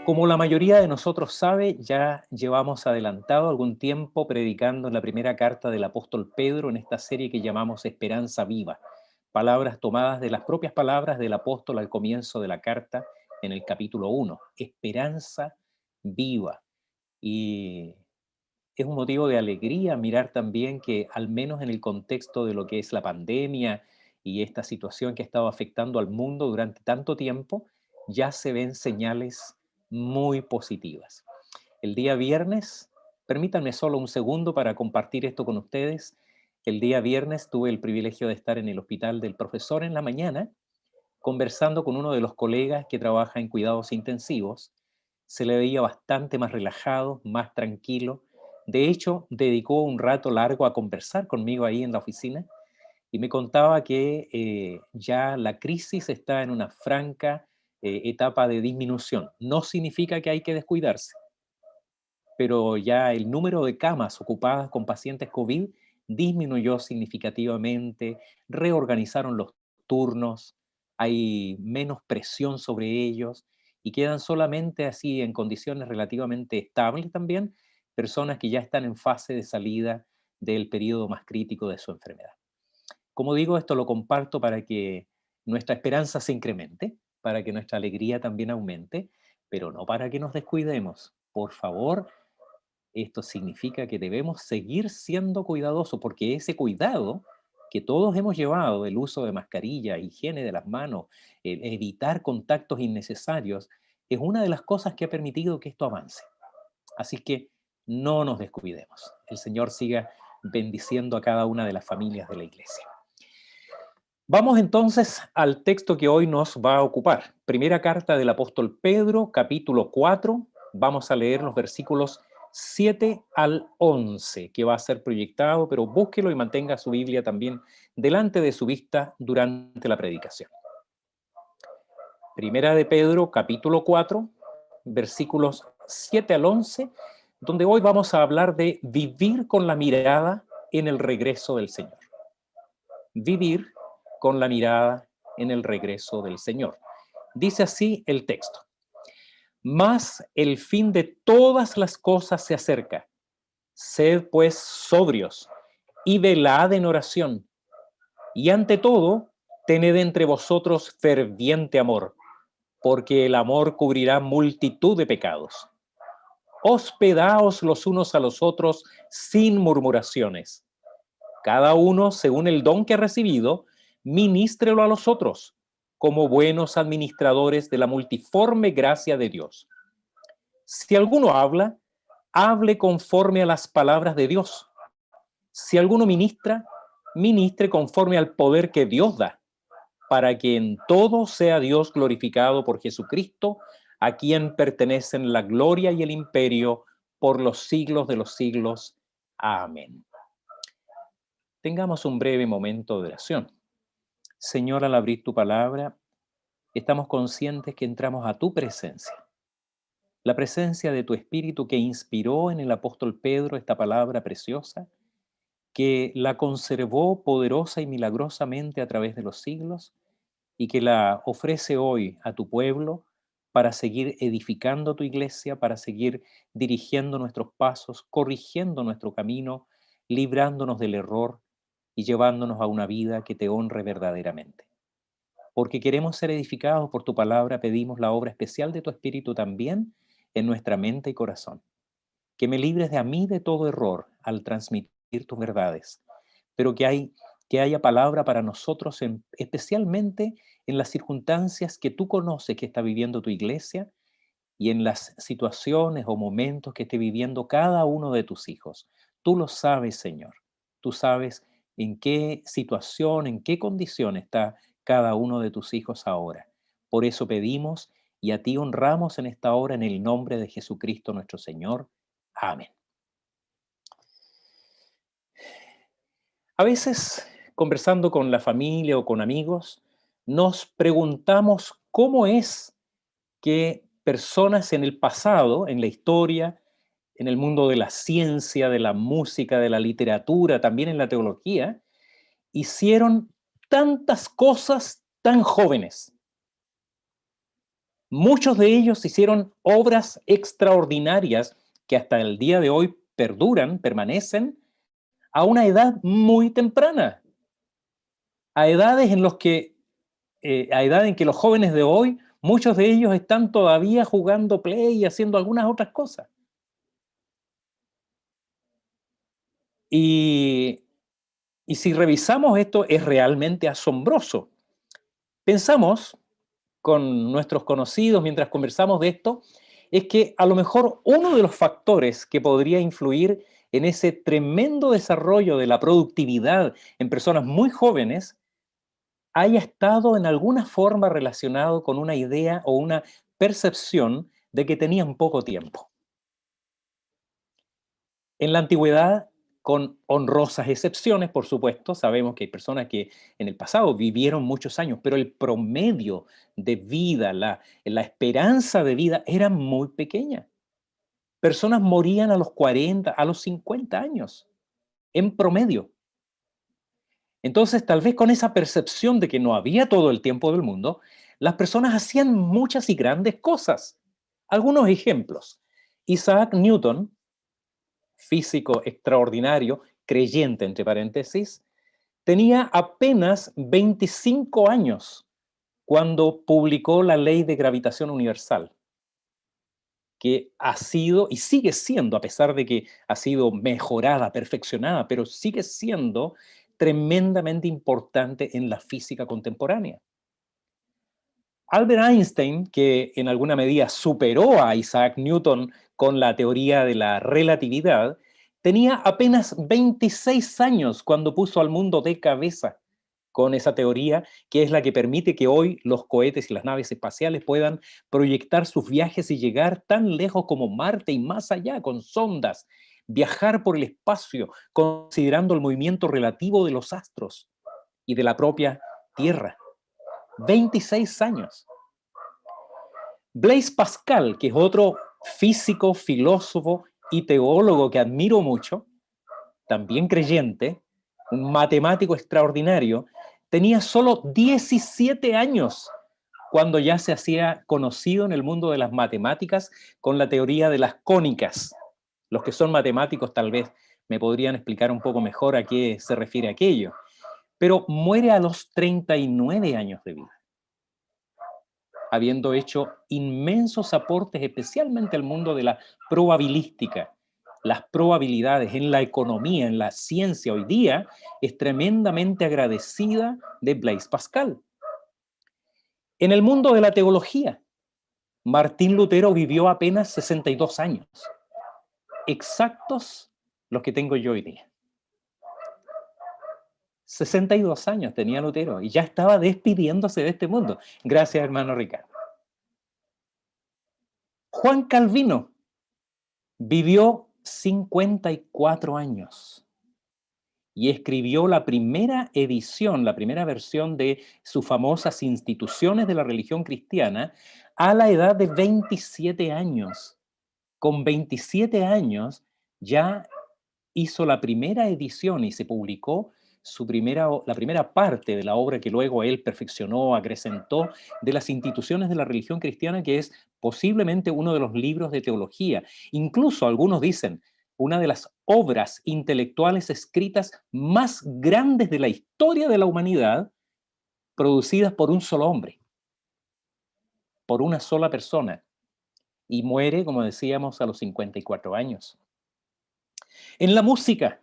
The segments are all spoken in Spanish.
Como la mayoría de nosotros sabe, ya llevamos adelantado algún tiempo predicando en la primera carta del apóstol Pedro en esta serie que llamamos Esperanza Viva, palabras tomadas de las propias palabras del apóstol al comienzo de la carta en el capítulo 1, Esperanza Viva. Y es un motivo de alegría mirar también que, al menos en el contexto de lo que es la pandemia y esta situación que ha estado afectando al mundo durante tanto tiempo, ya se ven señales muy positivas. El día viernes, permítanme solo un segundo para compartir esto con ustedes. El día viernes tuve el privilegio de estar en el hospital del profesor en la mañana, conversando con uno de los colegas que trabaja en cuidados intensivos. Se le veía bastante más relajado, más tranquilo. De hecho, dedicó un rato largo a conversar conmigo ahí en la oficina y me contaba que ya la crisis está en una franca etapa de disminución. No significa que hay que descuidarse, pero ya el número de camas ocupadas con pacientes COVID disminuyó significativamente, reorganizaron los turnos, hay menos presión sobre ellos y quedan solamente así en condiciones relativamente estables también personas que ya están en fase de salida del periodo más crítico de su enfermedad. Como digo, esto lo comparto para que nuestra esperanza se incremente, para que nuestra alegría también aumente, pero no para que nos descuidemos. Por favor, esto significa que debemos seguir siendo cuidadosos, porque ese cuidado que todos hemos llevado, el uso de mascarilla, higiene de las manos, el evitar contactos innecesarios, es una de las cosas que ha permitido que esto avance. Así que no nos descuidemos. El Señor siga bendiciendo a cada una de las familias de la iglesia. Vamos entonces al texto que hoy nos va a ocupar. Primera carta del apóstol Pedro, capítulo 4. Vamos a leer los versículos 7 al 11, que va a ser proyectado, pero búsquelo y mantenga su Biblia también delante de su vista durante la predicación. Primera de Pedro, capítulo 4, versículos 7 al 11, donde hoy vamos a hablar de vivir con la mirada en el regreso del Señor. Vivir con la mirada en el regreso del Señor. Dice así el texto: mas el fin de todas las cosas se acerca. Sed pues sobrios y velad en oración. Y ante todo, tened entre vosotros ferviente amor, porque el amor cubrirá multitud de pecados. Hospedaos los unos a los otros sin murmuraciones. Cada uno, según el don que ha recibido, ministrelo a los otros, como buenos administradores de la multiforme gracia de Dios. Si alguno habla, hable conforme a las palabras de Dios. Si alguno ministra, ministre conforme al poder que Dios da, para que en todo sea Dios glorificado por Jesucristo, a quien pertenecen la gloria y el imperio por los siglos de los siglos. Amén. Tengamos un breve momento de oración. Señor, al abrir tu palabra, estamos conscientes que entramos a tu presencia. La presencia de tu Espíritu que inspiró en el apóstol Pedro esta palabra preciosa, que la conservó poderosa y milagrosamente a través de los siglos y que la ofrece hoy a tu pueblo para seguir edificando tu iglesia, para seguir dirigiendo nuestros pasos, corrigiendo nuestro camino, librándonos del error y llevándonos a una vida que te honre verdaderamente. Porque queremos ser edificados por tu palabra, pedimos la obra especial de tu Espíritu también en nuestra mente y corazón. Que me libres de a mí de todo error al transmitir tus verdades, pero que haya palabra para nosotros, especialmente en las circunstancias que tú conoces que está viviendo tu iglesia y en las situaciones o momentos que esté viviendo cada uno de tus hijos. Tú lo sabes, Señor. Tú sabes en qué situación, en qué condición está cada uno de tus hijos ahora. Por eso pedimos y a ti honramos en esta hora en el nombre de Jesucristo nuestro Señor. Amén. A veces, conversando con la familia o con amigos, nos preguntamos cómo es que personas en el pasado, en la historia, en el mundo de la ciencia, de la música, de la literatura, también en la teología, hicieron tantas cosas tan jóvenes. Muchos de ellos hicieron obras extraordinarias que hasta el día de hoy perduran, permanecen, a una edad muy temprana, a edades en a edad en que los jóvenes de hoy, muchos de ellos están todavía jugando play y haciendo algunas otras cosas. Y, y si revisamos esto, es realmente asombroso. Pensamos con nuestros conocidos mientras conversamos de esto, es que a lo mejor uno de los factores que podría influir en ese tremendo desarrollo de la productividad en personas muy jóvenes haya estado en alguna forma relacionado con una idea o una percepción de que tenían poco tiempo. En la antigüedad, con honrosas excepciones, por supuesto, sabemos que hay personas que en el pasado vivieron muchos años, pero el promedio de vida, la esperanza de vida era muy pequeña. Personas morían a los 40, a los 50 años, en promedio. Entonces, tal vez con esa percepción de que no había todo el tiempo del mundo, las personas hacían muchas y grandes cosas. Algunos ejemplos. Isaac Newton, físico extraordinario, creyente entre paréntesis, tenía apenas 25 años cuando publicó la ley de gravitación universal, que ha sido y sigue siendo, a pesar de que ha sido mejorada, perfeccionada, pero sigue siendo tremendamente importante en la física contemporánea. Albert Einstein, que en alguna medida superó a Isaac Newton con la teoría de la relatividad, tenía apenas 26 años cuando puso al mundo de cabeza con esa teoría, que es la que permite que hoy los cohetes y las naves espaciales puedan proyectar sus viajes y llegar tan lejos como Marte y más allá con sondas, viajar por el espacio considerando el movimiento relativo de los astros y de la propia Tierra. 26 años. Blaise Pascal, que es otro físico, filósofo y teólogo que admiro mucho, también creyente, un matemático extraordinario, tenía solo 17 años cuando ya se hacía conocido en el mundo de las matemáticas con la teoría de las cónicas. Los que son matemáticos tal vez me podrían explicar un poco mejor a qué se refiere aquello. Pero muere a los 39 años de vida, habiendo hecho inmensos aportes, especialmente al mundo de la probabilística. Las probabilidades en la economía, en la ciencia hoy día, es tremendamente agradecida de Blaise Pascal. En el mundo de la teología, Martín Lutero vivió apenas 62 años, exactos los que tengo yo hoy día. 62 años tenía Lutero y ya estaba despidiéndose de este mundo. Gracias, hermano Ricardo. Juan Calvino vivió 54 años y escribió la primera edición, la primera versión de sus famosas Instituciones de la Religión Cristiana a la edad de 27 años. Con 27 años ya hizo la primera edición y se publicó la primera parte de la obra que luego él perfeccionó, acrecentó, de las Instituciones de la Religión Cristiana, que es posiblemente uno de los libros de teología. Incluso algunos dicen, una de las obras intelectuales escritas más grandes de la historia de la humanidad, producidas por un solo hombre, por una sola persona, y muere, como decíamos, a los 54 años. En la música,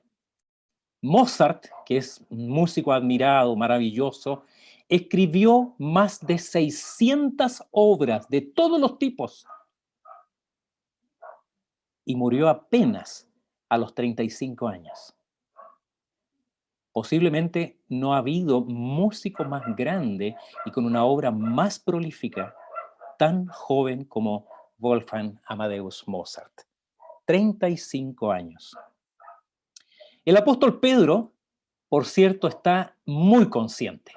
Mozart, que es un músico admirado, maravilloso, escribió más de 600 obras de todos los tipos y murió apenas a los 35 años. Posiblemente no ha habido músico más grande y con una obra más prolífica tan joven como Wolfgang Amadeus Mozart. 35 años. El apóstol Pedro, por cierto, está muy consciente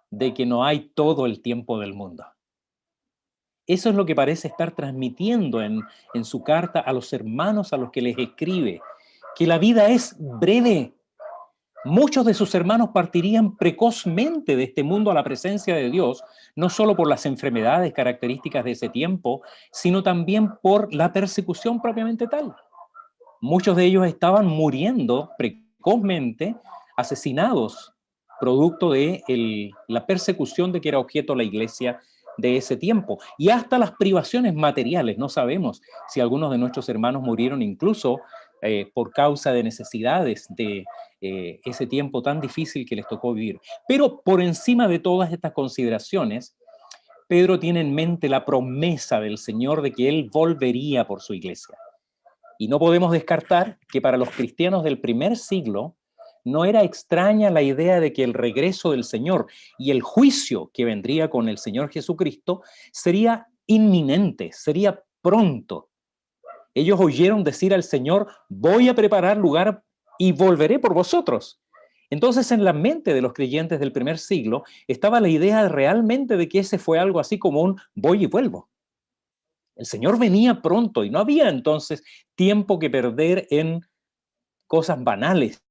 de que no hay todo el tiempo del mundo. Eso es lo que parece estar transmitiendo en su carta a los hermanos a los que les escribe, que la vida es breve. Muchos de sus hermanos partirían precozmente de este mundo a la presencia de Dios, no solo por las enfermedades características de ese tiempo, sino también por la persecución propiamente tal. Muchos de ellos estaban muriendo precozmente, asesinados, producto de la persecución de que era objeto la iglesia de ese tiempo. Y hasta las privaciones materiales. No sabemos si algunos de nuestros hermanos murieron incluso por causa de necesidades de ese tiempo tan difícil que les tocó vivir. Pero por encima de todas estas consideraciones, Pedro tiene en mente la promesa del Señor de que Él volvería por su iglesia. Y no podemos descartar que para los cristianos del primer siglo no era extraña la idea de que el regreso del Señor y el juicio que vendría con el Señor Jesucristo sería inminente, sería pronto. Ellos oyeron decir al Señor: voy a preparar lugar y volveré por vosotros. Entonces, en la mente de los creyentes del primer siglo estaba la idea realmente de que ese fue algo así como un voy y vuelvo. El Señor venía pronto y no había entonces tiempo que perder en cosas banales.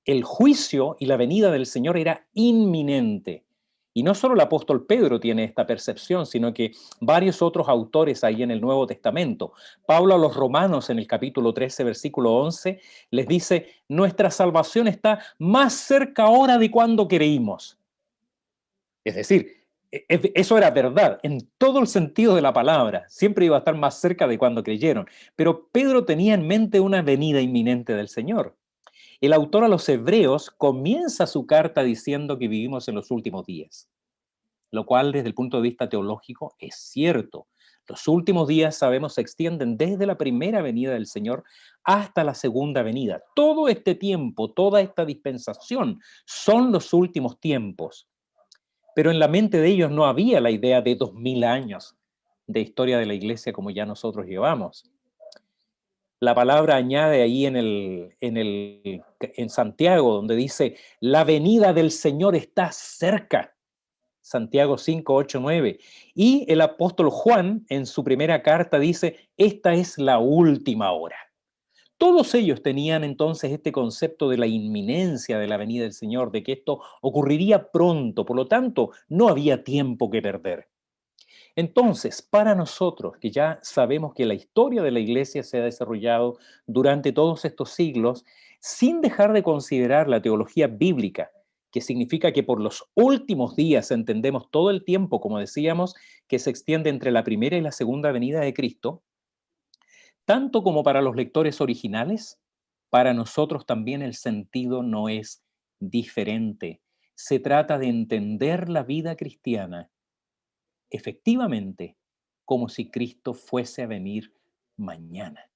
El juicio y la venida del Señor era inminente. Y no solo el apóstol Pedro tiene esta percepción, sino que varios otros autores ahí en el Nuevo Testamento. Pablo a los Romanos en el capítulo 13, versículo 11, les dice: nuestra salvación está más cerca ahora de cuando creímos. Es decir, eso era verdad en todo el sentido de la palabra. Siempre iba a estar más cerca de cuando creyeron. Pero Pedro tenía en mente una venida inminente del Señor. El autor a los Hebreos comienza su carta diciendo que vivimos en los últimos días, lo cual desde el punto de vista teológico es cierto. Los últimos días, sabemos, se extienden desde la primera venida del Señor hasta la segunda venida. Todo este tiempo, toda esta dispensación son los últimos tiempos. Pero en la mente de ellos no había la idea de 2000 años de historia de la iglesia como ya nosotros llevamos. La palabra añade ahí en Santiago, donde dice: la venida del Señor está cerca. Santiago 5, 8, 9. Y el apóstol Juan en su primera carta dice: esta es la última hora. Todos ellos tenían entonces este concepto de la inminencia de la venida del Señor, de que esto ocurriría pronto, por lo tanto, no había tiempo que perder. Entonces, para nosotros, que ya sabemos que la historia de la iglesia se ha desarrollado durante todos estos siglos, sin dejar de considerar la teología bíblica, que significa que por los últimos días entendemos todo el tiempo, como decíamos, que se extiende entre la primera y la segunda venida de Cristo, tanto como para los lectores originales, para nosotros también el sentido no es diferente. Se trata de entender la vida cristiana efectivamente como si Cristo fuese a venir mañana.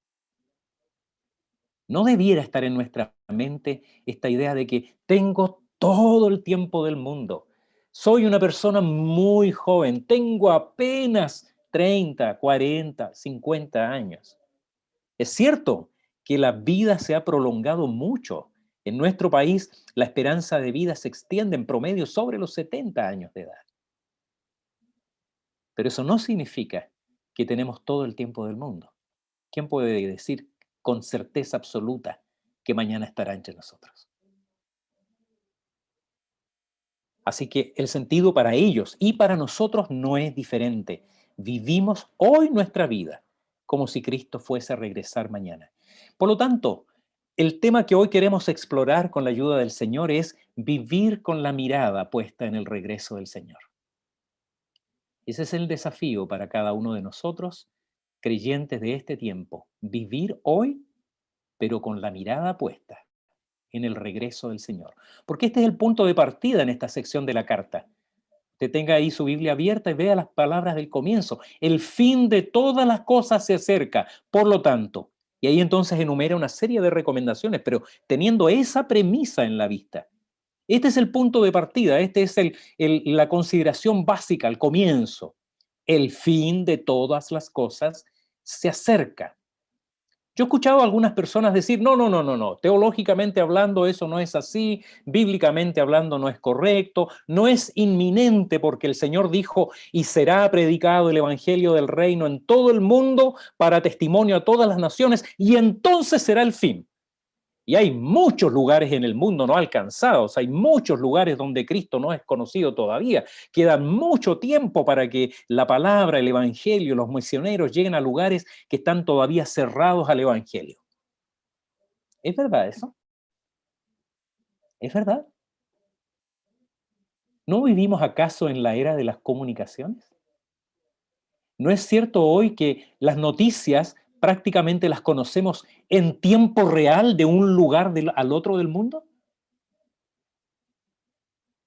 No debiera estar en nuestra mente esta idea de que tengo todo el tiempo del mundo. Soy una persona muy joven, tengo apenas 30, 40, 50 años. Es cierto que la vida se ha prolongado mucho. En nuestro país, la esperanza de vida se extiende en promedio sobre los 70 años de edad. Pero eso no significa que tenemos todo el tiempo del mundo. ¿Quién puede decir con certeza absoluta que mañana estará entre nosotros? Así que el sentido para ellos y para nosotros no es diferente. Vivimos hoy nuestra vida como si Cristo fuese a regresar mañana. Por lo tanto, el tema que hoy queremos explorar con la ayuda del Señor es vivir con la mirada puesta en el regreso del Señor. Ese es el desafío para cada uno de nosotros, creyentes de este tiempo, vivir hoy, pero con la mirada puesta en el regreso del Señor. Porque este es el punto de partida en esta sección de la carta. Usted tenga ahí su Biblia abierta y vea las palabras del comienzo. El fin de todas las cosas se acerca, por lo tanto. Y ahí entonces enumera una serie de recomendaciones, pero teniendo esa premisa en la vista. Este es el punto de partida, este es la consideración básica, el comienzo. El fin de todas las cosas se acerca. Yo he escuchado a algunas personas decir: no, teológicamente hablando eso no es así, bíblicamente hablando no es correcto, no es inminente porque el Señor dijo: y será predicado el evangelio del reino en todo el mundo para testimonio a todas las naciones, y entonces será el fin. Y hay muchos lugares en el mundo no alcanzados, hay muchos lugares donde Cristo no es conocido todavía. Queda mucho tiempo para que la palabra, el evangelio, los misioneros lleguen a lugares que están todavía cerrados al evangelio. ¿Es verdad eso? ¿Es verdad? ¿No vivimos acaso en la era de las comunicaciones? ¿No es cierto hoy que las noticias prácticamente las conocemos en tiempo real de un lugar al otro del mundo?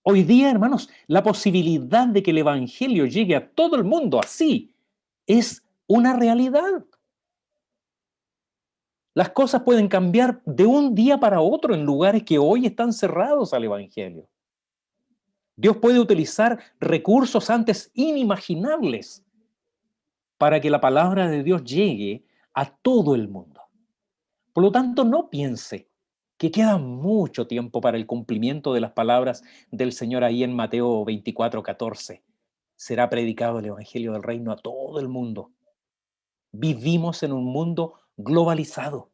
Hoy día, hermanos, la posibilidad de que el evangelio llegue a todo el mundo así es una realidad. Las cosas pueden cambiar de un día para otro en lugares que hoy están cerrados al evangelio. Dios puede utilizar recursos antes inimaginables para que la palabra de Dios llegue a todo el mundo. Por lo tanto, no piense que queda mucho tiempo para el cumplimiento de las palabras del Señor ahí en Mateo 24:14. Será predicado el Evangelio del Reino a todo el mundo. Vivimos en un mundo globalizado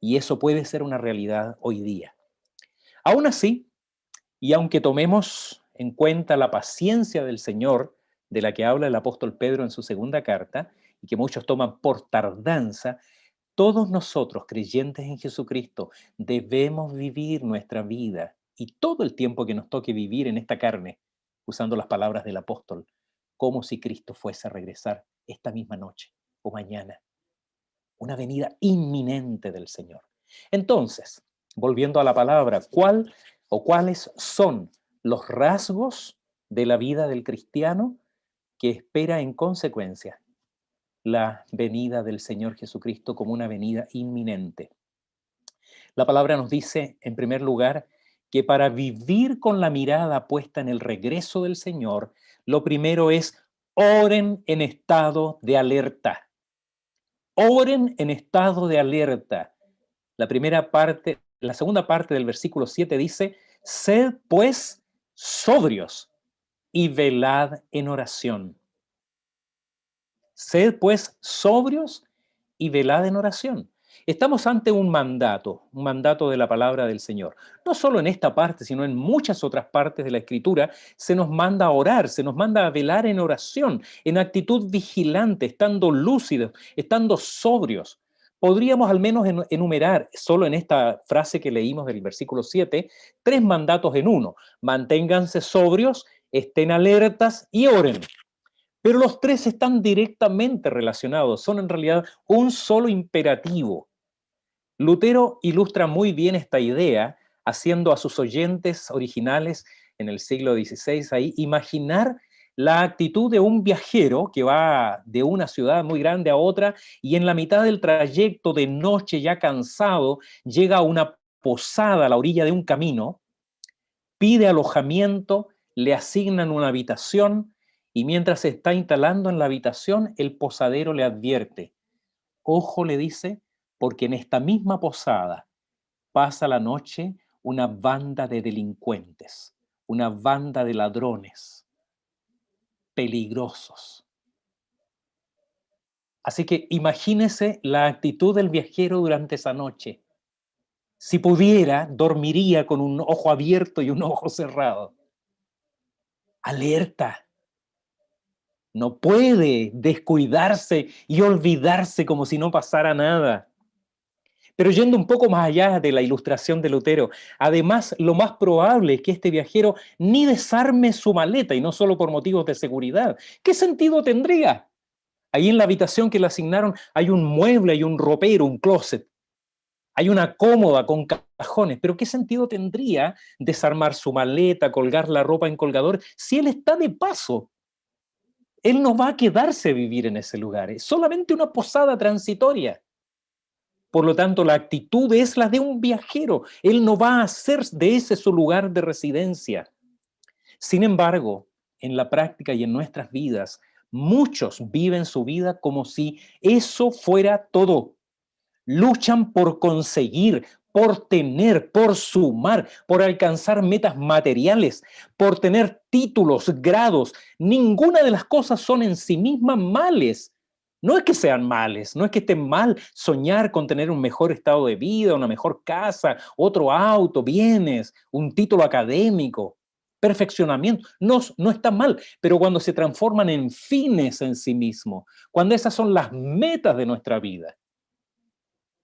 y eso puede ser una realidad hoy día. Aún así, y aunque tomemos en cuenta la paciencia del Señor, de la que habla el apóstol Pedro en su segunda carta, y que muchos toman por tardanza, todos nosotros, creyentes en Jesucristo, debemos vivir nuestra vida y todo el tiempo que nos toque vivir en esta carne, usando las palabras del apóstol, como si Cristo fuese a regresar esta misma noche o mañana. Una venida inminente del Señor. Entonces, volviendo a la palabra, ¿cuáles son los rasgos de la vida del cristiano que espera en consecuencia la venida del Señor Jesucristo como una venida inminente? La palabra nos dice, en primer lugar, que para vivir con la mirada puesta en el regreso del Señor, lo primero es oren en estado de alerta. Oren en estado de alerta. La segunda parte del versículo 7 dice, sed pues sobrios y velad en oración. Sed pues sobrios y velad en oración. Estamos ante un mandato de la palabra del Señor. No solo en esta parte, sino en muchas otras partes de la Escritura, se nos manda a orar, se nos manda a velar en oración, en actitud vigilante, estando lúcidos, estando sobrios. Podríamos al menos enumerar, solo en esta frase que leímos del versículo 7, 3 mandatos en uno. Manténganse sobrios, estén alertas y oren. Pero los 3 están directamente relacionados, son en realidad un solo imperativo. Lutero ilustra muy bien esta idea, haciendo a sus oyentes originales en el siglo XVI ahí imaginar la actitud de un viajero que va de una ciudad muy grande a otra y en la mitad del trayecto de noche ya cansado llega a una posada a la orilla de un camino, pide alojamiento, le asignan una habitación y mientras se está instalando en la habitación, el posadero le advierte, ojo, le dice, porque en esta misma posada pasa la noche una banda de delincuentes, una banda de ladrones peligrosos. Así que imagínese la actitud del viajero durante esa noche. Si pudiera, dormiría con un ojo abierto y un ojo cerrado. Alerta. No puede descuidarse y olvidarse como si no pasara nada. Pero yendo un poco más allá de la ilustración de Lutero, además lo más probable es que este viajero ni desarme su maleta y no solo por motivos de seguridad. ¿Qué sentido tendría? Ahí en la habitación que le asignaron hay un mueble, hay un ropero, un closet. Hay una cómoda con cajones, pero ¿qué sentido tendría desarmar su maleta, colgar la ropa en colgador si él está de paso? Él no va a quedarse a vivir en ese lugar, es solamente una posada transitoria. Por lo tanto, la actitud es la de un viajero. Él no va a hacer de ese su lugar de residencia. Sin embargo, en la práctica y en nuestras vidas, muchos viven su vida como si eso fuera todo. Luchan por conseguir, por tener, por sumar, por alcanzar metas materiales, por tener títulos, grados. Ninguna de las cosas son en sí mismas males, No es que sean males, no es que estén mal soñar con tener un mejor estado de vida, una mejor casa, otro auto, bienes, un título académico, perfeccionamiento. No, no está mal, pero cuando se transforman en fines en sí mismos, cuando esas son las metas de nuestra vida,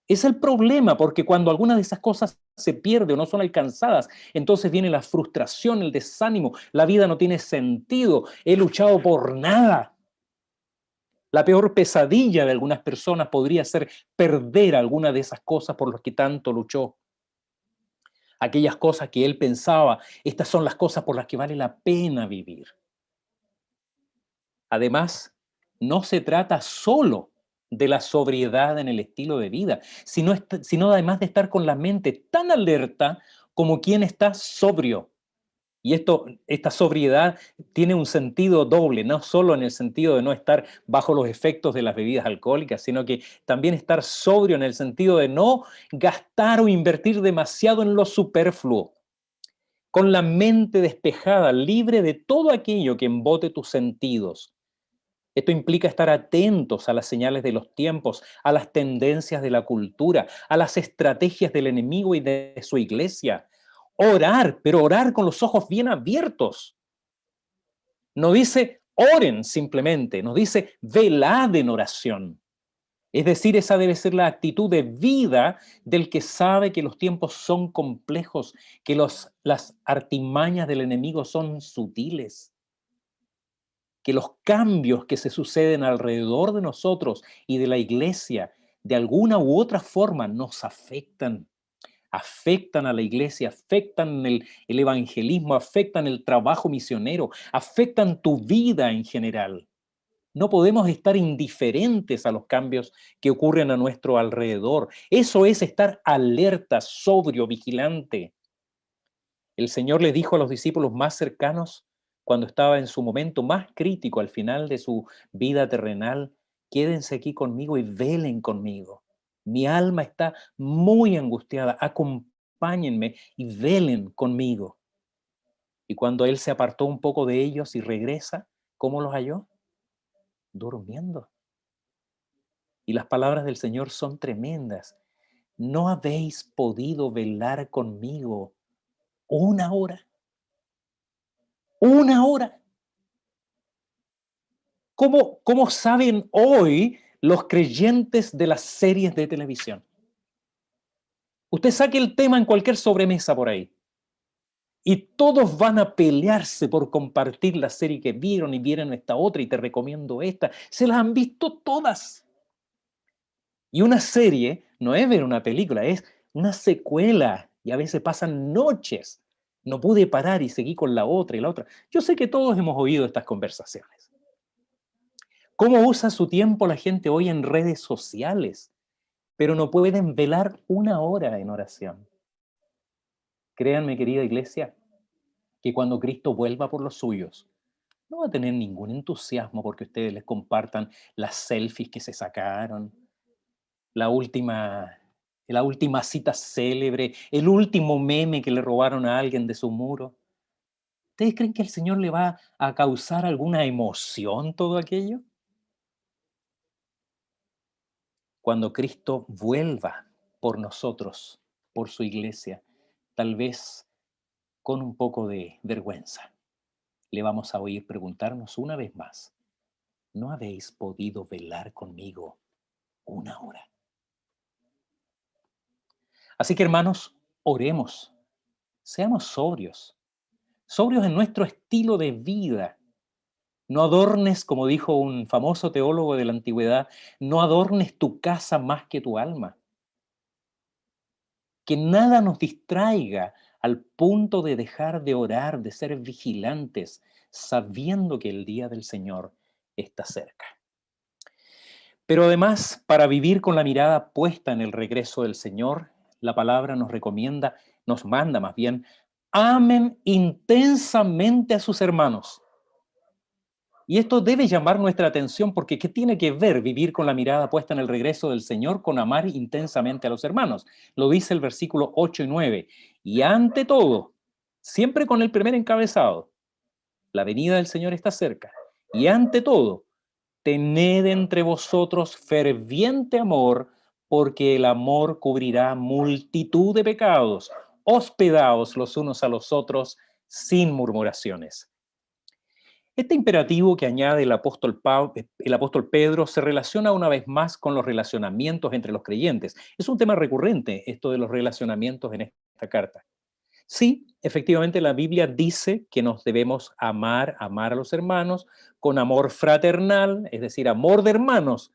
es el problema, porque cuando alguna de esas cosas se pierde o no son alcanzadas, entonces viene la frustración, el desánimo, la vida no tiene sentido, he luchado por nada. La peor pesadilla de algunas personas podría ser perder alguna de esas cosas por las que tanto luchó. Aquellas cosas que él pensaba, estas son las cosas por las que vale la pena vivir. Además, no se trata solo de la sobriedad en el estilo de vida, sino además de estar con la mente tan alerta como quien está sobrio. Y esta sobriedad tiene un sentido doble, no solo en el sentido de no estar bajo los efectos de las bebidas alcohólicas, sino que también estar sobrio en el sentido de no gastar o invertir demasiado en lo superfluo, con la mente despejada, libre de todo aquello que embote tus sentidos. Esto implica estar atentos a las señales de los tiempos, a las tendencias de la cultura, a las estrategias del enemigo y de su iglesia. Orar, pero orar con los ojos bien abiertos. No dice oren simplemente, nos dice velad en oración. Es decir, esa debe ser la actitud de vida del que sabe que los tiempos son complejos, que las artimañas del enemigo son sutiles, que los cambios que se suceden alrededor de nosotros y de la iglesia, de alguna u otra forma, nos afectan. Afectan a la iglesia, afectan el evangelismo, afectan el trabajo misionero, afectan tu vida en general. No podemos estar indiferentes a los cambios que ocurren a nuestro alrededor. Eso es estar alerta, sobrio, vigilante. El Señor le dijo a los discípulos más cercanos, cuando estaba en su momento más crítico al final de su vida terrenal, quédense aquí conmigo y velen conmigo. Mi alma está muy angustiada, acompáñenme y velen conmigo. Y cuando Él se apartó un poco de ellos y regresa, ¿cómo los halló? Durmiendo. Y las palabras del Señor son tremendas. ¿No habéis podido velar conmigo una hora? Una hora. ¿Cómo saben hoy los creyentes de las series de televisión? Usted saque el tema en cualquier sobremesa por ahí y todos van a pelearse por compartir la serie que vieron y vieron esta otra y te recomiendo esta. Se las han visto todas. Y una serie no es ver una película, es una secuela y a veces pasan noches. No pude parar y seguí con la otra y la otra. Yo sé que todos hemos oído estas conversaciones. ¿Cómo usa su tiempo la gente hoy en redes sociales? Pero no pueden velar una hora en oración. Créanme, querida iglesia, que cuando Cristo vuelva por los suyos, no va a tener ningún entusiasmo porque ustedes les compartan las selfies que se sacaron, la última, la última cita célebre, el último meme que le robaron a alguien de su muro. ¿Ustedes creen que al Señor le va a causar alguna emoción todo aquello? Cuando Cristo vuelva por nosotros, por su iglesia, tal vez con un poco de vergüenza, le vamos a oír preguntarnos una vez más, ¿no habéis podido velar conmigo una hora? Así que hermanos, oremos, seamos sobrios, sobrios en nuestro estilo de vida. No adornes, como dijo un famoso teólogo de la antigüedad, no adornes tu casa más que tu alma. Que nada nos distraiga al punto de dejar de orar, de ser vigilantes, sabiendo que el día del Señor está cerca. Pero además, para vivir con la mirada puesta en el regreso del Señor, la palabra nos recomienda, nos manda más bien, amen intensamente a sus hermanos. Y esto debe llamar nuestra atención porque ¿qué tiene que ver vivir con la mirada puesta en el regreso del Señor con amar intensamente a los hermanos? Lo dice el versículo 8 y 9. Y ante todo, siempre con el primer encabezado, la venida del Señor está cerca. Y ante todo, tened entre vosotros ferviente amor, porque el amor cubrirá multitud de pecados. Hospedaos los unos a los otros sin murmuraciones. Este imperativo que añade el apóstol Pedro se relaciona una vez más con los relacionamientos entre los creyentes. Es un tema recurrente esto de los relacionamientos en esta carta. Sí, efectivamente la Biblia dice que nos debemos amar a los hermanos con amor fraternal, es decir, amor de hermanos,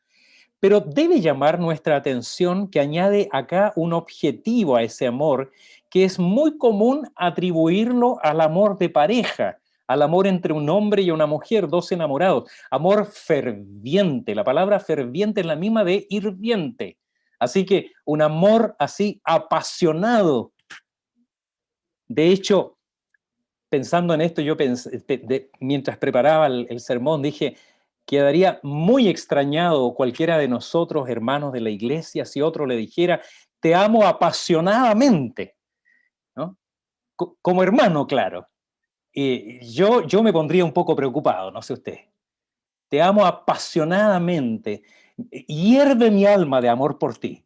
pero debe llamar nuestra atención que añade acá un objetivo a ese amor que es muy común atribuirlo al amor de pareja, al amor entre un hombre y una mujer, dos enamorados, amor ferviente. La palabra ferviente es la misma de hirviente. Así que un amor así apasionado. De hecho, pensando en esto, yo pensé, mientras preparaba el sermón, dije, quedaría muy extrañado cualquiera de nosotros, hermanos de la iglesia, si otro le dijera, te amo apasionadamente, ¿no? Como hermano, claro. Yo me pondría un poco preocupado, no sé usted. Te amo apasionadamente, hierve mi alma de amor por ti.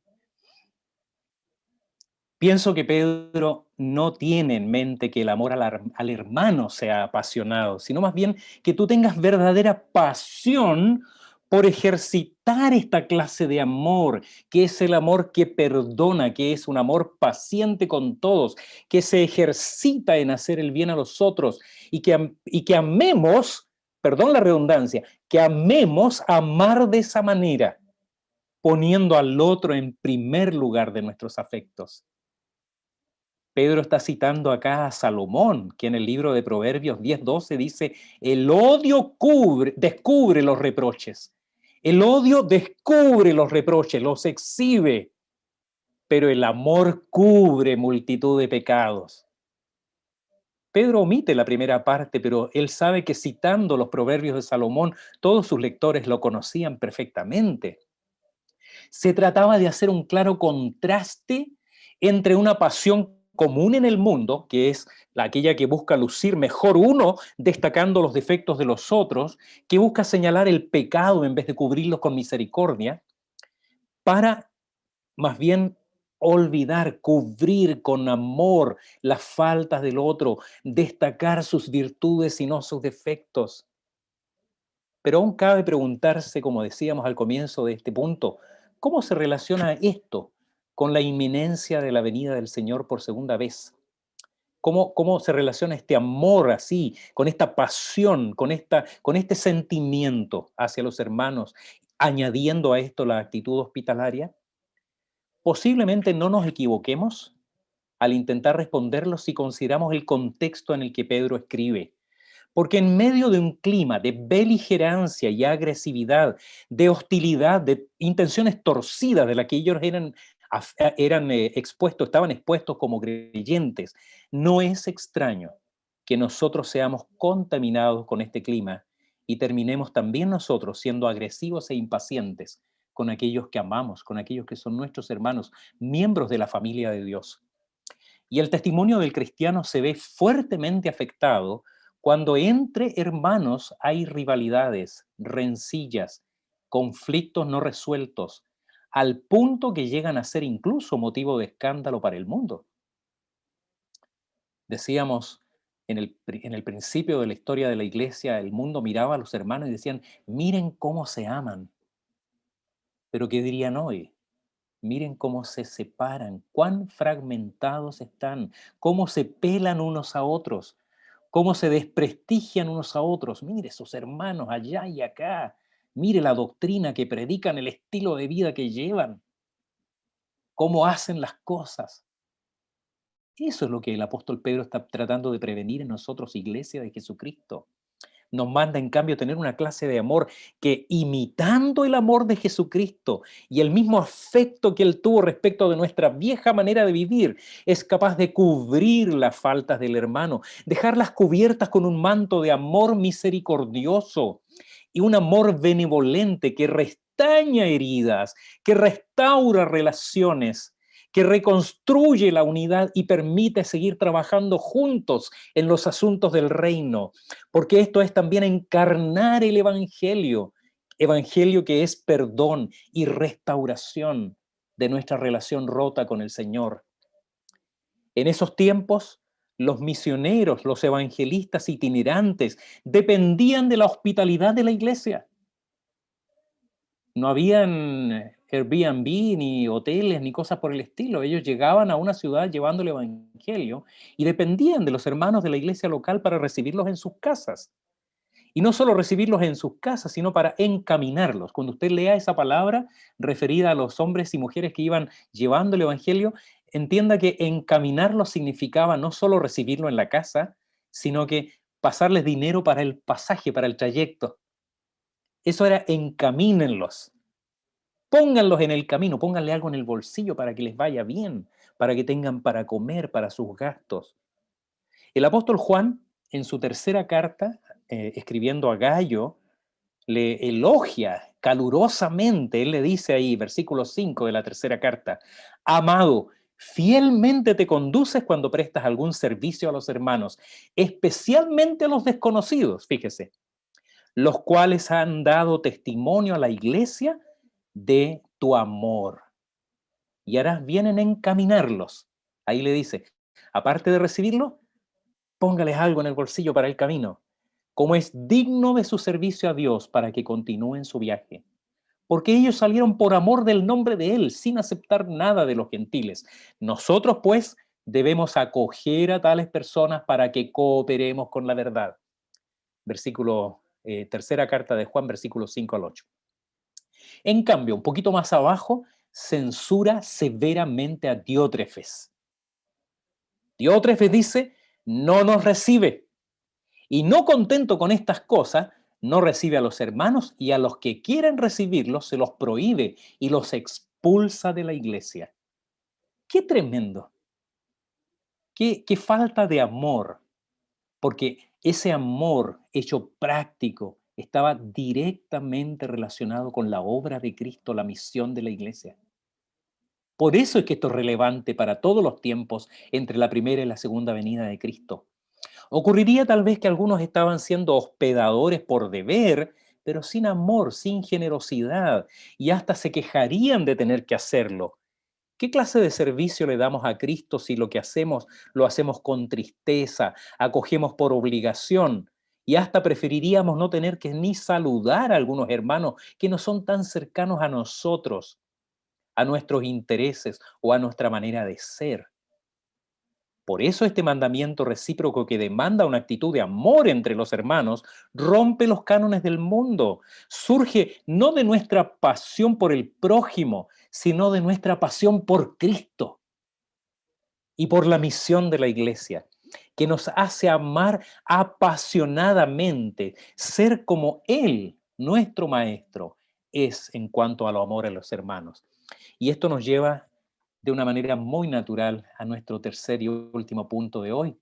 Pienso que Pedro no tiene en mente que el amor al hermano sea apasionado, sino más bien que tú tengas verdadera pasión por ejercitar esta clase de amor, que es el amor que perdona, que es un amor paciente con todos, que se ejercita en hacer el bien a los otros y que amemos, perdón la redundancia, que amemos amar de esa manera, poniendo al otro en primer lugar de nuestros afectos. Pedro está citando acá a Salomón, que en el libro de Proverbios 10:12 dice, el odio descubre los reproches. El odio descubre los reproches, los exhibe, pero el amor cubre multitud de pecados. Pedro omite la primera parte, pero él sabe que citando los Proverbios de Salomón, todos sus lectores lo conocían perfectamente. Se trataba de hacer un claro contraste entre una pasión común en el mundo, que es aquella que busca lucir mejor uno, destacando los defectos de los otros, que busca señalar el pecado en vez de cubrirlos con misericordia, para más bien olvidar, cubrir con amor las faltas del otro, destacar sus virtudes y no sus defectos. Pero aún cabe preguntarse, como decíamos al comienzo de este punto, ¿cómo se relaciona esto con la inminencia de la venida del Señor por segunda vez? ¿Cómo se relaciona este amor así, con esta pasión, con este sentimiento hacia los hermanos, añadiendo a esto la actitud hospitalaria? Posiblemente no nos equivoquemos al intentar responderlo si consideramos el contexto en el que Pedro escribe. Porque en medio de un clima de beligerancia y agresividad, de hostilidad, de intenciones torcidas de las que ellos estaban expuestos como creyentes, no es extraño que nosotros seamos contaminados con este clima y terminemos también nosotros siendo agresivos e impacientes con aquellos que amamos, con aquellos que son nuestros hermanos, miembros de la familia de Dios. Y el testimonio del cristiano se ve fuertemente afectado cuando entre hermanos hay rivalidades, rencillas, conflictos no resueltos, al punto que llegan a ser incluso motivo de escándalo para el mundo. Decíamos en el principio de la historia de la iglesia, el mundo miraba a los hermanos y decían, miren cómo se aman. Pero ¿qué dirían hoy? Miren cómo se separan, cuán fragmentados están, cómo se pelan unos a otros, cómo se desprestigian unos a otros. Mire sus hermanos allá y acá. Mire la doctrina que predican, el estilo de vida que llevan, cómo hacen las cosas. Eso es lo que el apóstol Pedro está tratando de prevenir en nosotros, iglesia de Jesucristo. Nos manda en cambio tener una clase de amor que, imitando el amor de Jesucristo y el mismo afecto que él tuvo respecto de nuestra vieja manera de vivir, es capaz de cubrir las faltas del hermano, dejarlas cubiertas con un manto de amor misericordioso y un amor benevolente que restaña heridas, que restaura relaciones, que reconstruye la unidad y permite seguir trabajando juntos en los asuntos del reino, porque esto es también encarnar el Evangelio evangelio que es perdón y restauración de nuestra relación rota con el Señor. En esos tiempos, los misioneros, los evangelistas itinerantes, dependían de la hospitalidad de la iglesia. No habían Airbnb, ni hoteles, ni cosas por el estilo. Ellos llegaban a una ciudad llevando el evangelio y dependían de los hermanos de la iglesia local para recibirlos en sus casas. Y no solo recibirlos en sus casas, sino para encaminarlos. Cuando usted lea esa palabra referida a los hombres y mujeres que iban llevando el evangelio, entienda que encaminarlos significaba no solo recibirlo en la casa, sino que pasarles dinero para el pasaje, para el trayecto. Eso era encamínenlos. Pónganlos en el camino, pónganle algo en el bolsillo para que les vaya bien, para que tengan para comer, para sus gastos. El apóstol Juan, en su tercera carta, escribiendo a Gayo, le elogia calurosamente. Él le dice ahí, versículo 5 de la tercera carta: amado, fielmente te conduces cuando prestas algún servicio a los hermanos, especialmente a los desconocidos, fíjese, los cuales han dado testimonio a la iglesia de tu amor. Y harás bien en encaminarlos. Ahí le dice, aparte de recibirlos, póngales algo en el bolsillo para el camino, como es digno de su servicio a Dios, para que continúen su viaje. Porque ellos salieron por amor del nombre de Él, sin aceptar nada de los gentiles. Nosotros, pues, debemos acoger a tales personas para que cooperemos con la verdad. Tercera carta de Juan, versículos 5 al 8. En cambio, un poquito más abajo, censura severamente a Diótrefes. Diótrefes dice, no nos recibe. Y no contento con estas cosas, no recibe a los hermanos, y a los que quieren recibirlos se los prohíbe y los expulsa de la iglesia. ¡Qué tremendo! ¡Qué falta de amor! Porque ese amor hecho práctico estaba directamente relacionado con la obra de Cristo, la misión de la iglesia. Por eso es que esto es relevante para todos los tiempos entre la primera y la segunda venida de Cristo. Ocurriría tal vez que algunos estaban siendo hospedadores por deber, pero sin amor, sin generosidad, y hasta se quejarían de tener que hacerlo. ¿Qué clase de servicio le damos a Cristo si lo que hacemos lo hacemos con tristeza, acogemos por obligación, y hasta preferiríamos no tener que ni saludar a algunos hermanos que no son tan cercanos a nosotros, a nuestros intereses o a nuestra manera de ser? Por eso este mandamiento recíproco, que demanda una actitud de amor entre los hermanos, rompe los cánones del mundo. Surge no de nuestra pasión por el prójimo, sino de nuestra pasión por Cristo y por la misión de la iglesia, que nos hace amar apasionadamente, ser como Él, nuestro Maestro, es en cuanto a lo amor a los hermanos. Y esto nos lleva de una manera muy natural a nuestro tercer y último punto de hoy,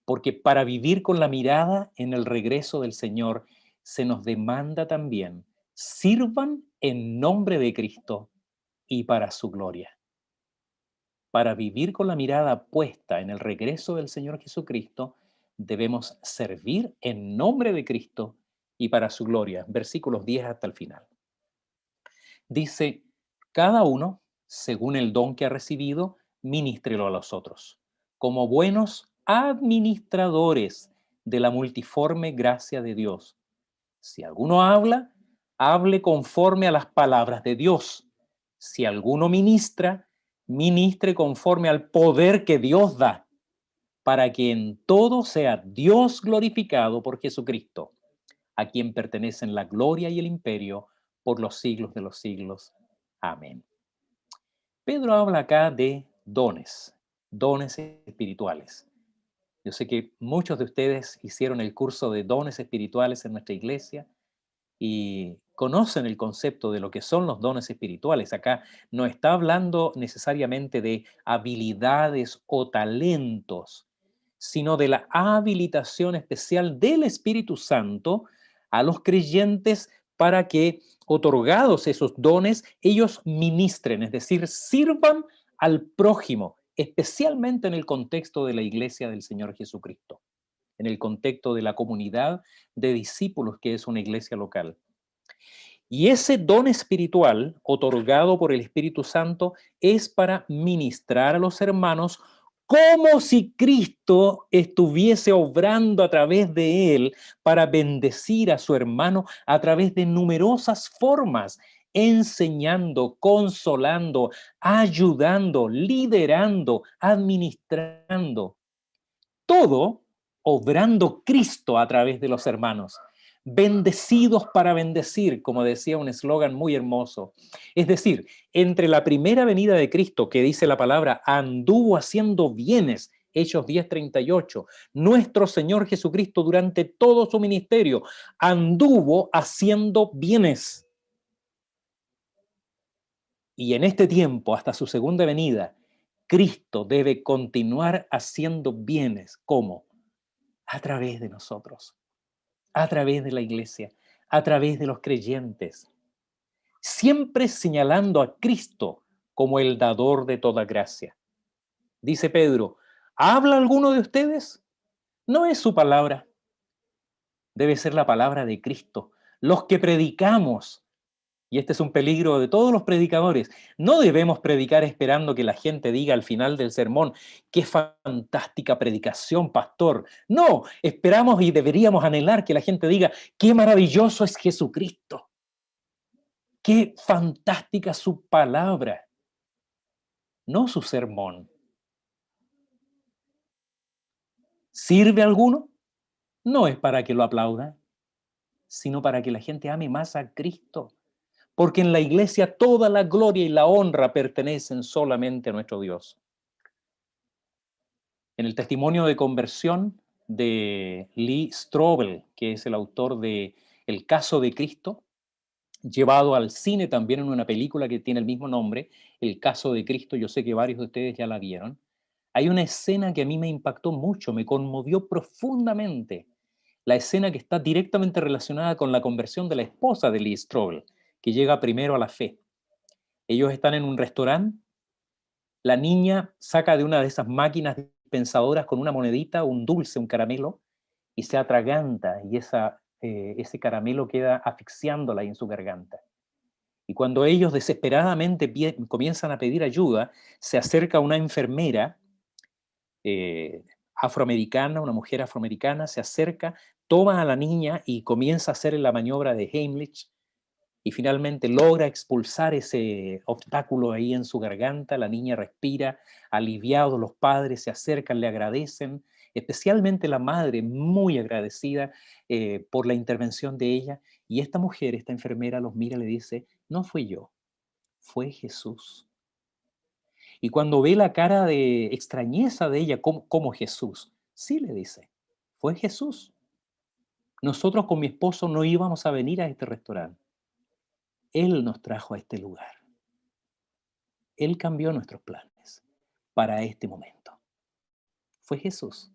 porque para vivir con la mirada en el regreso del Señor se nos demanda también: sirvan en nombre de Cristo y para su gloria. Para vivir con la mirada puesta en el regreso del Señor Jesucristo, debemos servir en nombre de Cristo y para su gloria. Versículos 10 hasta el final. Dice, cada uno, según el don que ha recibido, ministrelo a los otros, como buenos administradores de la multiforme gracia de Dios. Si alguno habla, hable conforme a las palabras de Dios. Si alguno ministra, ministre conforme al poder que Dios da, para que en todo sea Dios glorificado por Jesucristo, a quien pertenecen la gloria y el imperio por los siglos de los siglos. Amén. Pedro habla acá de dones, dones espirituales. Yo sé que muchos de ustedes hicieron el curso de dones espirituales en nuestra iglesia y conocen el concepto de lo que son los dones espirituales. Acá no está hablando necesariamente de habilidades o talentos, sino de la habilitación especial del Espíritu Santo a los creyentes para que, otorgados esos dones, ellos ministren, es decir, sirvan al prójimo, especialmente en el contexto de la iglesia del Señor Jesucristo, en el contexto de la comunidad de discípulos que es una iglesia local. Y ese don espiritual otorgado por el Espíritu Santo es para ministrar a los hermanos como si Cristo estuviese obrando a través de él para bendecir a su hermano a través de numerosas formas, enseñando, consolando, ayudando, liderando, administrando. Todo obrando Cristo a través de los hermanos. Bendecidos para bendecir, como decía un eslogan muy hermoso. Es decir, entre la primera venida de Cristo, que dice la palabra, anduvo haciendo bienes, Hechos 10:38, nuestro Señor Jesucristo durante todo su ministerio anduvo haciendo bienes. Y en este tiempo, hasta su segunda venida, Cristo debe continuar haciendo bienes. ¿Cómo? A través de nosotros, a través de la iglesia, a través de los creyentes, siempre señalando a Cristo como el dador de toda gracia. Dice Pedro, ¿habla alguno de ustedes? No es su palabra, debe ser la palabra de Cristo. Los que predicamos, y este es un peligro de todos los predicadores, no debemos predicar esperando que la gente diga al final del sermón, qué fantástica predicación, pastor. No, esperamos y deberíamos anhelar que la gente diga, qué maravilloso es Jesucristo, qué fantástica su palabra, no su sermón. ¿Sirve a alguno? No es para que lo aplaudan, sino para que la gente ame más a Cristo. Porque en la iglesia toda la gloria y la honra pertenecen solamente a nuestro Dios. En el testimonio de conversión de Lee Strobel, que es el autor de El caso de Cristo, llevado al cine también en una película que tiene el mismo nombre, El caso de Cristo, yo sé que varios de ustedes ya la vieron, hay una escena que a mí me impactó mucho, me conmovió profundamente, la escena que está directamente relacionada con la conversión de la esposa de Lee Strobel, que llega primero a la fe. Ellos están en un restaurante, la niña saca de una de esas máquinas dispensadoras con una monedita, un dulce, un caramelo, y se atraganta y ese caramelo queda asfixiándola en su garganta. Y cuando ellos desesperadamente comienzan a pedir ayuda, se acerca una enfermera afroamericana, una mujer afroamericana, se acerca, toma a la niña y comienza a hacer la maniobra de Heimlich, y finalmente logra expulsar ese obstáculo ahí en su garganta. La niña respira, aliviados los padres se acercan, le agradecen, especialmente la madre, muy agradecida por la intervención de ella. Y esta mujer, esta enfermera, los mira y le dice, no fui yo, fue Jesús. Y cuando ve la cara de extrañeza de ella, como Jesús, sí le dice, fue Jesús. Nosotros con mi esposo no íbamos a venir a este restaurante. Él nos trajo a este lugar. Él cambió nuestros planes para este momento. Fue Jesús.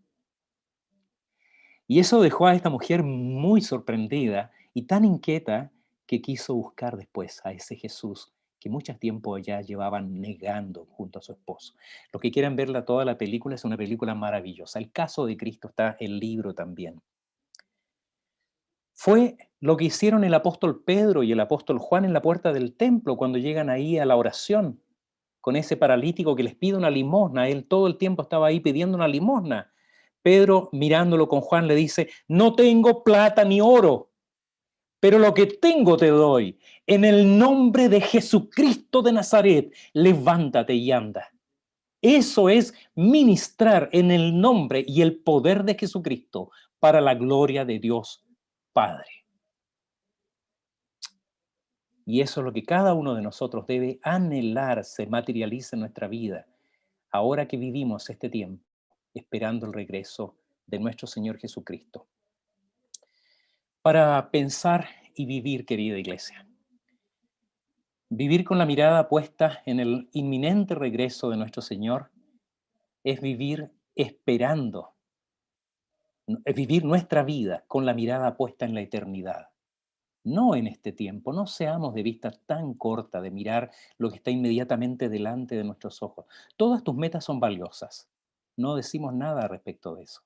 Y eso dejó a esta mujer muy sorprendida y tan inquieta que quiso buscar después a ese Jesús que mucho tiempo ya llevaban negando junto a su esposo. Los que quieran verla toda la película, es una película maravillosa. El caso de Cristo está en el libro también. Fue lo que hicieron el apóstol Pedro y el apóstol Juan en la puerta del templo cuando llegan ahí a la oración con ese paralítico que les pide una limosna. Él todo el tiempo estaba ahí pidiendo una limosna. Pedro, mirándolo con Juan, le dice, no tengo plata ni oro, pero lo que tengo te doy. En el nombre de Jesucristo de Nazaret, levántate y anda. Eso es ministrar en el nombre y el poder de Jesucristo para la gloria de Dios Padre. Y eso es lo que cada uno de nosotros debe anhelar se materialice en nuestra vida, ahora que vivimos este tiempo, esperando el regreso de nuestro Señor Jesucristo. Para pensar y vivir, querida iglesia, vivir con la mirada puesta en el inminente regreso de nuestro Señor es vivir esperando, es vivir nuestra vida con la mirada puesta en la eternidad. No en este tiempo, no seamos de vista tan corta de mirar lo que está inmediatamente delante de nuestros ojos. Todas tus metas son valiosas, no decimos nada respecto de eso.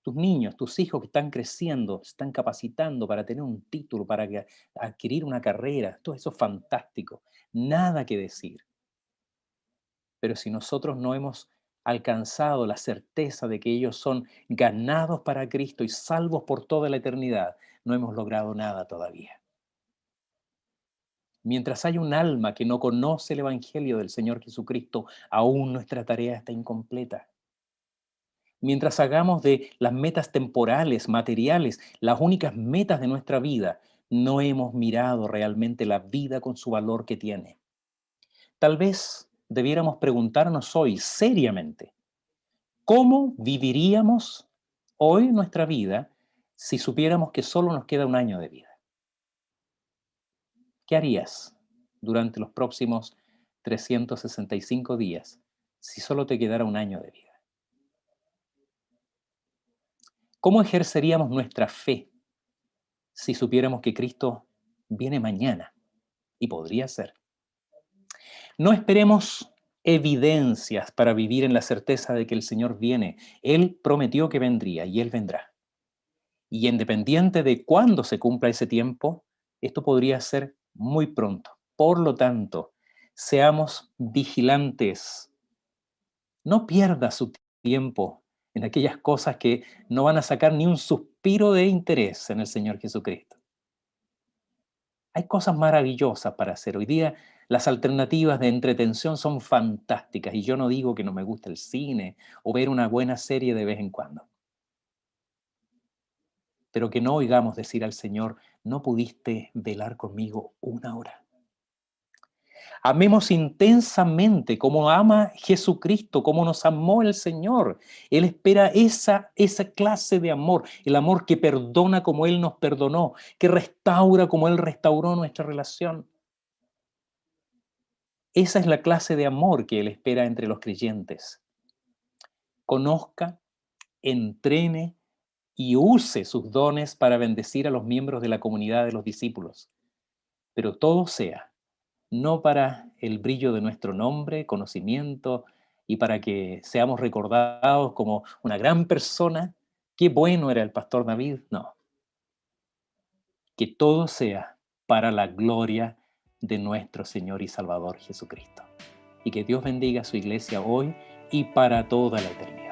tus niños, tus hijos que están creciendo, se están capacitando para tener un título, para adquirir una carrera, todo eso es fantástico, nada que decir. Pero si nosotros no hemos alcanzado la certeza de que ellos son ganados para Cristo y salvos por toda la eternidad, no hemos logrado nada todavía. Mientras hay un alma que no conoce el Evangelio del Señor Jesucristo, aún nuestra tarea está incompleta. Mientras hagamos de las metas temporales, materiales, las únicas metas de nuestra vida, no hemos mirado realmente la vida con su valor que tiene. Tal vez debiéramos preguntarnos hoy seriamente, ¿cómo viviríamos hoy nuestra vida si supiéramos que solo nos queda un año de vida? ¿Qué harías durante los próximos 365 días si solo te quedara un año de vida? ¿Cómo ejerceríamos nuestra fe si supiéramos que Cristo viene mañana? Y podría ser. No esperemos evidencias para vivir en la certeza de que el Señor viene. Él prometió que vendría y Él vendrá. Y independiente de cuándo se cumpla ese tiempo, esto podría ser muy pronto. Por lo tanto, seamos vigilantes. No pierda su tiempo en aquellas cosas que no van a sacar ni un suspiro de interés en el Señor Jesucristo. Hay cosas maravillosas para hacer. Hoy día las alternativas de entretención son fantásticas y yo no digo que no me guste el cine o ver una buena serie de vez en cuando. Pero que no oigamos decir al Señor, no pudiste velar conmigo una hora. Amemos intensamente como ama Jesucristo, como nos amó el Señor. Él espera esa clase de amor, el amor que perdona como Él nos perdonó, que restaura como Él restauró nuestra relación. Esa es la clase de amor que Él espera entre los creyentes. Conozca, entrene y use sus dones para bendecir a los miembros de la comunidad de los discípulos. Pero todo sea no para el brillo de nuestro nombre, conocimiento y para que seamos recordados como una gran persona. Qué bueno era el pastor David. No, que todo sea para la gloria de nuestro Señor y Salvador Jesucristo. Y que Dios bendiga a su iglesia hoy y para toda la eternidad.